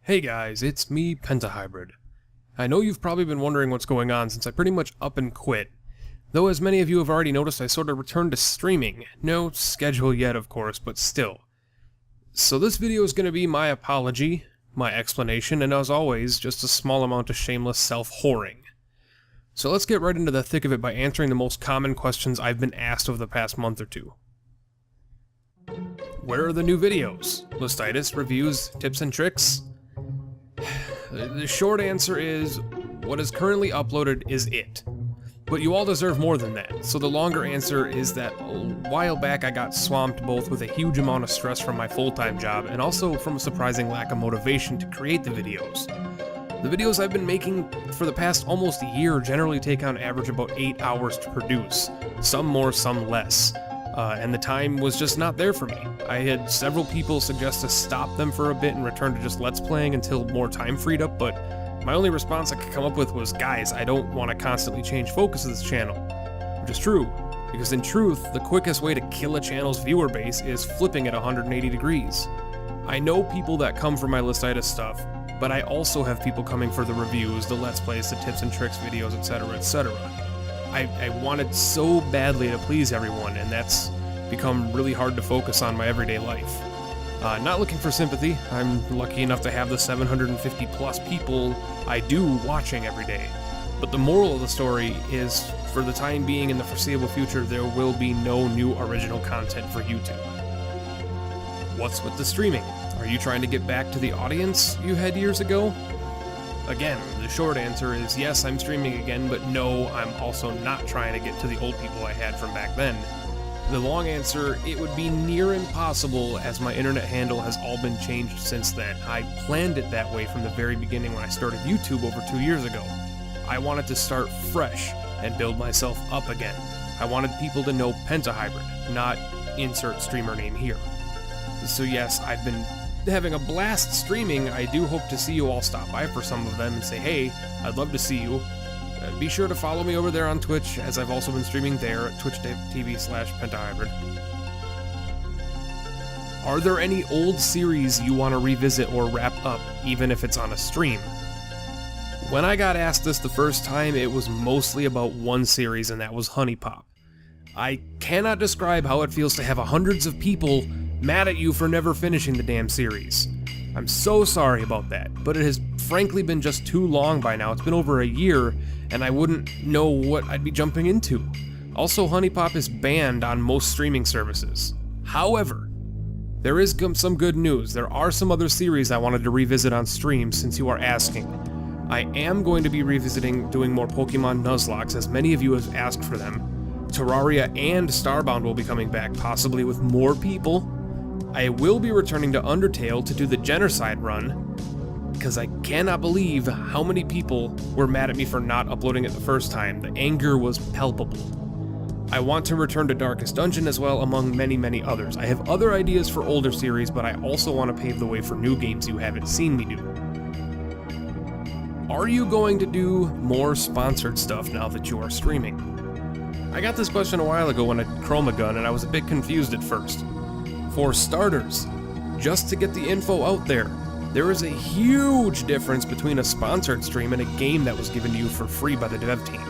Hey guys, it's me, Pentahybrid. I know you've probably been wondering what's going on since I pretty much up and quit. Though as many of you have already noticed, I sort of returned to streaming. No schedule yet, of course, but still. So this video is going to be my apology, my explanation, and as always, just a small amount of shameless self-whoring. So let's get right into the thick of it by answering the most common questions I've been asked over the past month or two. Where are the new videos? Listitis, reviews, tips and tricks? The short answer is, what is currently uploaded is it. But you all deserve more than that, so the longer answer is that a while back I got swamped both with a huge amount of stress from my full-time job and also from a surprising lack of motivation to create the videos. The videos I've been making for the past almost a year generally take on average about 8 hours to produce, some more, some less. And the time was just not there for me. I had several people suggest to stop them for a bit and return to just Let's Playing until more time freed up, but my only response I could come up with was, guys, I don't want to constantly change focus of this channel. Which is true, because in truth, the quickest way to kill a channel's viewer base is flipping it 180 degrees. I know people that come for my Listitis stuff, but I also have people coming for the reviews, the Let's Plays, the tips and tricks videos, etc., etc. I wanted so badly to please everyone, and that's become really hard to focus on my everyday life. Not looking for sympathy. I'm lucky enough to have the 750 plus people I do watching every day. But the moral of the story is, for the time being in the foreseeable future, there will be no new original content for YouTube. What's with the streaming? Are you trying to get back to the audience you had years ago? Again, the short answer is yes, I'm streaming again, but no, I'm also not trying to get to the old people I had from back then. The long answer, it would be near impossible as my internet handle has all been changed since then. I planned it that way from the very beginning when I started YouTube over 2 years ago. I wanted to start fresh and build myself up again. I wanted people to know Pentahybrid, not insert streamer name here. So yes, I've been having a blast streaming. I do hope to see you all stop by for some of them and say, hey, I'd love to see you. Be sure to follow me over there on Twitch, as I've also been streaming there at twitch.tv/pentahybrid. Are there any old series you want to revisit or wrap up, even if it's on a stream? When I got asked this the first time, it was mostly about one series, and that was Honey Pop. I cannot describe how it feels to have hundreds of people mad at you for never finishing the damn series. I'm so sorry about that, but it has frankly been just too long by now. It's been over a year, and I wouldn't know what I'd be jumping into. Also, Honey Pop is banned on most streaming services. However, there is some good news. There are some other series I wanted to revisit on stream since you are asking. I am going to be revisiting doing more Pokemon Nuzlocke, as many of you have asked for them. Terraria and Starbound will be coming back, possibly with more people. I will be returning to Undertale to do the Genocide run, because I cannot believe how many people were mad at me for not uploading it the first time. The anger was palpable. I want to return to Darkest Dungeon as well, among many, many others. I have other ideas for older series, but I also want to pave the way for new games you haven't seen me do. Are you going to do more sponsored stuff now that you are streaming? I got this question a while ago when I did Chroma Gun, and I was a bit confused at first. For starters, just to get the info out there, there is a huge difference between a sponsored stream and a game that was given to you for free by the dev team.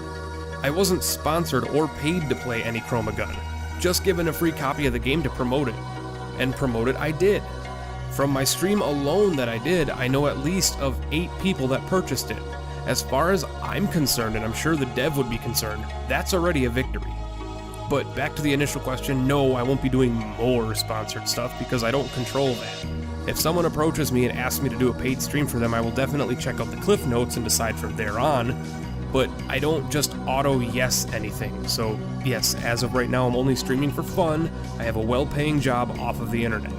I wasn't sponsored or paid to play any Chroma Gun, just given a free copy of the game to promote it. And promote it I did. From my stream alone that I did, I know at least of 8 people that purchased it. As far as I'm concerned, and I'm sure the dev would be concerned, that's already a victory. But back to the initial question, no, I won't be doing more sponsored stuff because I don't control that. If someone approaches me and asks me to do a paid stream for them, I will definitely check out the cliff notes and decide from there on, but I don't just auto-yes anything. So yes, as of right now, I'm only streaming for fun. I have a well-paying job off of the internet.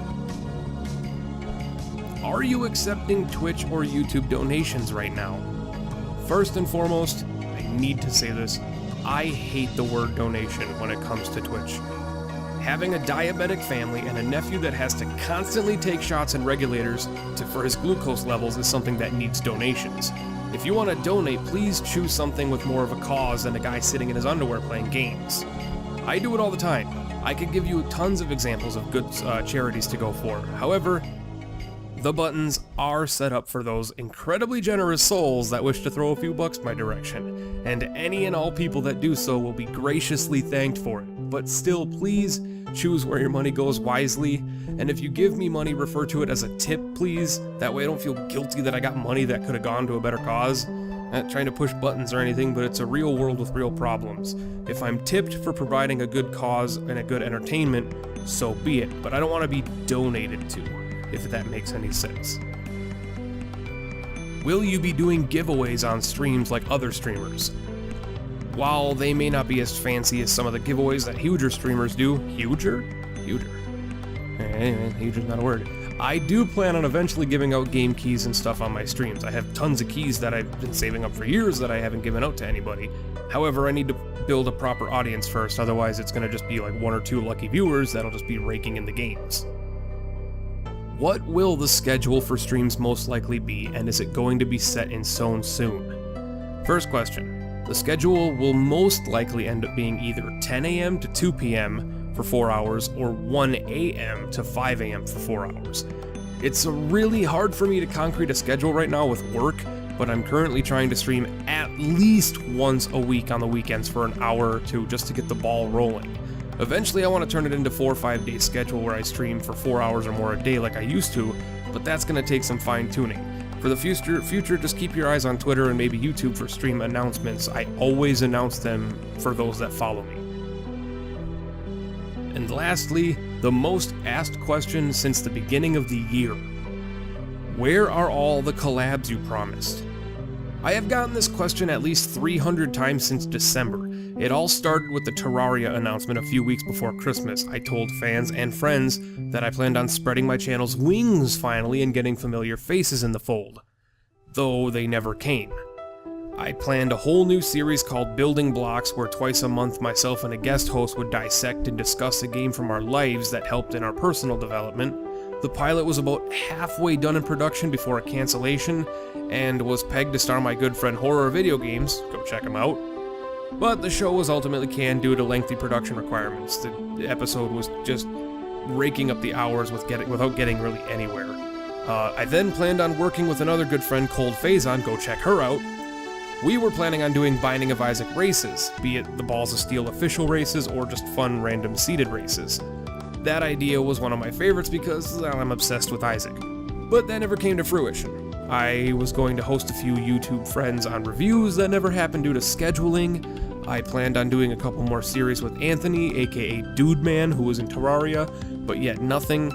Are you accepting Twitch or YouTube donations right now? First and foremost, I need to say this, I hate the word donation when it comes to Twitch. Having a diabetic family and a nephew that has to constantly take shots and regulators for his glucose levels is something that needs donations. If you want to donate, please choose something with more of a cause than a guy sitting in his underwear playing games. I do it all the time. I could give you tons of examples of good charities to go for. However, The buttons are set up for those incredibly generous souls that wish to throw a few bucks my direction, and any and all people that do so will be graciously thanked for it. But still, please choose where your money goes wisely, and if you give me money, refer to it as a tip, please. That way I don't feel guilty that I got money that could have gone to a better cause. Not trying to push buttons or anything, but it's a real world with real problems. If I'm tipped for providing a good cause and a good entertainment, so be it, but I don't want to be donated to, if that makes any sense. Will you be doing giveaways on streams like other streamers? While they may not be as fancy as some of the giveaways that huger streamers do, huger's not a word. I do plan on eventually giving out game keys and stuff on my streams. I have tons of keys that I've been saving up for years that I haven't given out to anybody. However, I need to build a proper audience first, otherwise it's going to just be like 1 or 2 lucky viewers that'll just be raking in the games. What will the schedule for streams most likely be, and is it going to be set in stone soon? First question. The schedule will most likely end up being either 10 AM to 2 PM for 4 hours, or 1 AM to 5 AM for 4 hours. It's really hard for me to concrete a schedule right now with work, but I'm currently trying to stream at least once a week on the weekends for an hour or 2 just to get the ball rolling. Eventually I want to turn it into 4 or 5 day schedule where I stream for 4 hours or more a day like I used to, but that's going to take some fine tuning. For the future, just keep your eyes on Twitter and maybe YouTube for stream announcements. I always announce them for those that follow me. And lastly, the most asked question since the beginning of the year. Where are all the collabs you promised? I have gotten this question at least 300 times since December. It all started with the Terraria announcement a few weeks before Christmas. I told fans and friends that I planned on spreading my channel's wings finally and getting familiar faces in the fold, though they never came. I planned a whole new series called Building Blocks, where twice a month myself and a guest host would dissect and discuss a game from our lives that helped in our personal development. The pilot was about halfway done in production before a cancellation, and was pegged to star my good friend Horror Video Games, go check him out. But the show was ultimately canned due to lengthy production requirements. The episode was just raking up the hours without getting really anywhere. I then planned on working with another good friend, ColdPhazon, go check her out. We were planning on doing Binding of Isaac races, be it the Balls of Steel official races or just fun random seeded races. That idea was one of my favorites because, well, I'm obsessed with Isaac. But that never came to fruition. I was going to host a few YouTube friends on reviews that never happened due to scheduling. I planned on doing a couple more series with Anthony, aka Dude Man, who was in Terraria, but yet nothing.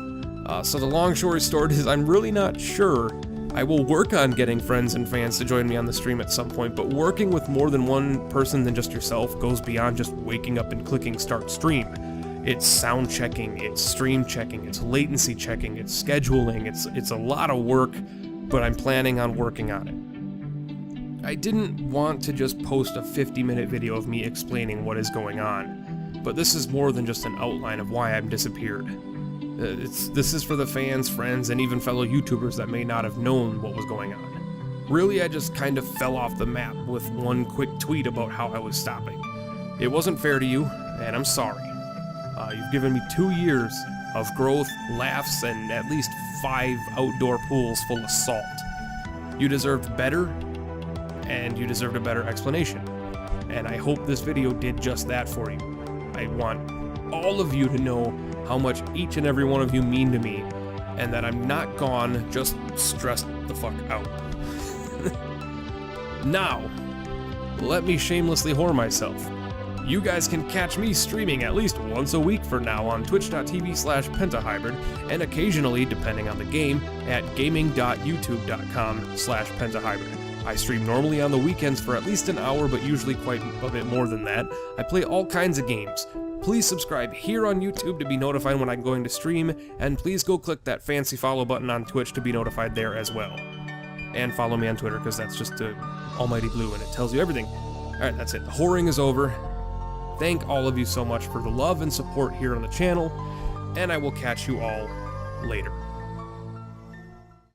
So the long story short is I'm really not sure. I will work on getting friends and fans to join me on the stream at some point, but working with more than one person than just yourself goes beyond just waking up and clicking start stream. It's sound checking, it's stream checking, it's latency checking, it's scheduling, it's a lot of work, but I'm planning on working on it. I didn't want to just post a 50-minute video of me explaining what is going on, but this is more than just an outline of why I've disappeared. This is for the fans, friends, and even fellow YouTubers that may not have known what was going on. Really, I just kind of fell off the map with one quick tweet about how I was stopping. It wasn't fair to you, and I'm sorry. You've given me 2 years of growth, laughs, and at least 5 outdoor pools full of salt. You deserved better, and you deserved a better explanation. And I hope this video did just that for you. I want all of you to know how much each and every one of you mean to me, and that I'm not gone, just stressed the fuck out. Now, let me shamelessly whore myself. You guys can catch me streaming at least once a week for now on twitch.tv/pentahybrid, and occasionally, depending on the game, at gaming.youtube.com/pentahybrid. I stream normally on the weekends for at least an hour, but usually quite a bit more than that. I play all kinds of games. Please subscribe here on YouTube to be notified when I'm going to stream, and please go click that fancy follow button on Twitch to be notified there as well. And follow me on Twitter, because that's just almighty blue and it tells you everything. Alright, that's it. The whoring is over. Thank all of you so much for the love and support here on the channel, and I will catch you all later.